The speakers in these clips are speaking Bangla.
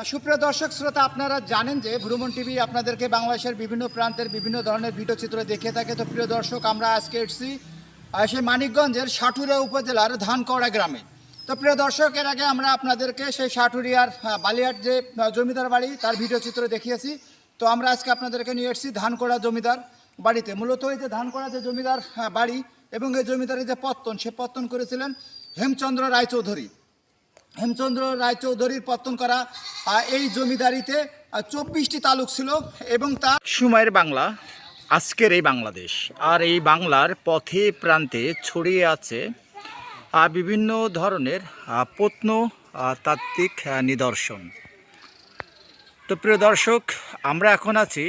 সুপ্রিয় দর্শক শ্রোতা, আপনারা জানেন যে ভ্রমণ টিভি আপনাদেরকে বাংলাদেশের বিভিন্ন প্রান্তের বিভিন্ন ধরনের ভিডিও চিত্র দেখিয়ে থাকে। তো প্রিয় দর্শক, আমরা আজকে এসেছি সেই মানিকগঞ্জের সাটুরিয়া উপজেলার ধানকড়া গ্রামে। তো প্রিয় দর্শক, এর আগে আমরা আপনাদেরকে সেই সাটুরিয়ার বালিয়াট যে জমিদার বাড়ি তার ভিডিও চিত্র দেখিয়েছি। তো আমরা আজকে আপনাদেরকে নিয়ে এসেছি ধানকড়া জমিদার বাড়িতে। মূলত এই যে ধানকড়া যে জমিদার বাড়ি এবং এই জমিদারের যে পত্তন, সে পত্তন করেছিলেন হেমচন্দ্র রায়চৌধুরী। হেমচন্দ্র রায়চৌধুরীর পত্তন করা এই জমিদারিতে 24টি তালুক ছিল এবং তা সময়ের বাংলা, আজকের এই বাংলাদেশ। আর এই বাংলার পথে প্রান্তে ছড়িয়ে আছে বিভিন্ন ধরনের প্রত্নতাত্ত্বিক নিদর্শন। তো প্রিয় দর্শক, আমরা এখন আছি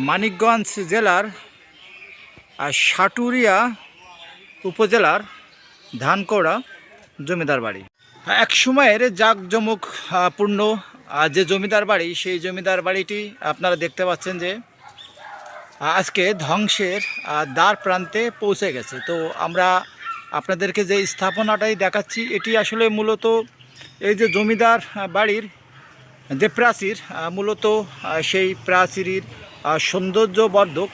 মানিকগঞ্জ জেলার সাটুরিয়া উপজেলার ধানকড়া জমিদার বাড়ি। এক সময়ের জাঁকজমকপূর্ণ যে জমিদার বাড়ি, সেই জমিদার বাড়িটি আপনারা দেখতে পাচ্ছেন যে আজকে ধ্বংসের দ্বার প্রান্তে পৌঁছে গেছে। তো আমরা আপনাদেরকে যে স্থাপনাটাই দেখাচ্ছি, এটি আসলে মূলত এই যে জমিদার বাড়ির যে প্রাচীর, মূলত সেই প্রাচীরের সৌন্দর্যবর্ধক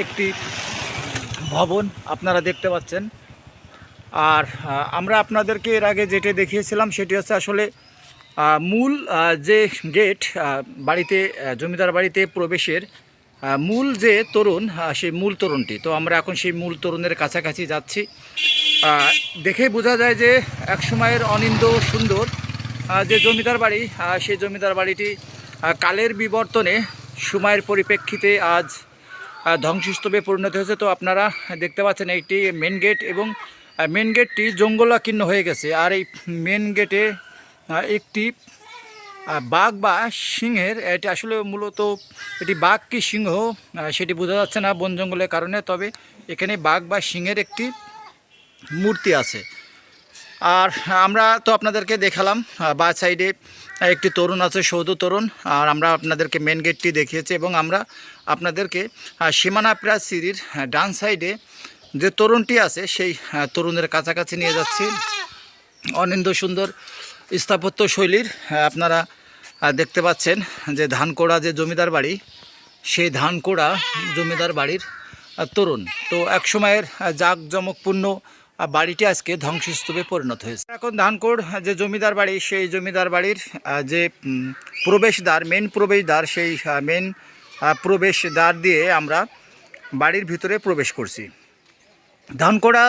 একটি ভবন আপনারা দেখতে পাচ্ছেন। আর আমরা আপনাদেরকে এর আগে যেটা দেখিয়েছিলাম সেটি হচ্ছে আসলে মূল যে গেট, বাড়িতে জমিদার বাড়িতে প্রবেশের মূল যে তোরণ, সেই মূল তোরণটি। তো আমরা এখন সেই মূল তোরণের কাছাকাছি যাচ্ছি। দেখে বোঝা যায় যে এক সময়ের অনিন্দ্য সুন্দর যে জমিদার বাড়ি, সেই জমিদার বাড়িটি কালের বিবর্তনে সময়ের পরিপ্রেক্ষিতে আজ ধ্বংসস্তূপে পরিণত হয়েছে। তো আপনারা দেখতে পাচ্ছেন একটি মেন গেট, এবং মেন গেটটি জঙ্গলাকীর্ণ হয়ে গেছে। আর এই মেন গেটে একটি বাঘ বা সিংহের, এটি আসলে মূলত এটি বাঘ কি সিংহ সেটি বোঝা যাচ্ছে না বন জঙ্গলের কারণে, তবে এখানে বাঘ বা সিংহের একটি মূর্তি আছে। আর আমরা তো আপনাদেরকে দেখালাম বা সাইডে একটি তরুণ আছে, সৌধ তরুণ। আর আমরা আপনাদেরকে মেন গেটটি দেখিয়েছি, এবং আমরা আপনাদেরকে সীমানা প্রাচীরের ডান সাইডে যে তরুণটি আছে সেই তরুণের কাছাকাছি নিয়ে যাচ্ছি। অনিন্দ্য সুন্দর স্থাপত্য শৈলীর আপনারা দেখতে পাচ্ছেন যে ধানকড়া যে জমিদার বাড়ি, সেই ধানকড়া জমিদার বাড়ির তরুণ। তো এক সময়ের জাঁকজমকপূর্ণ বাড়িটি আজকে ধ্বংসস্তূপে পরিণত হয়েছে। এখন ধানকড় যে জমিদার বাড়ি, সেই জমিদার বাড়ির যে প্রবেশদ্বার, মেন প্রবেশদ্বার, সেই মেন প্রবেশদ্বার দিয়ে আমরা বাড়ির ভিতরে প্রবেশ করছি। ধানকড়া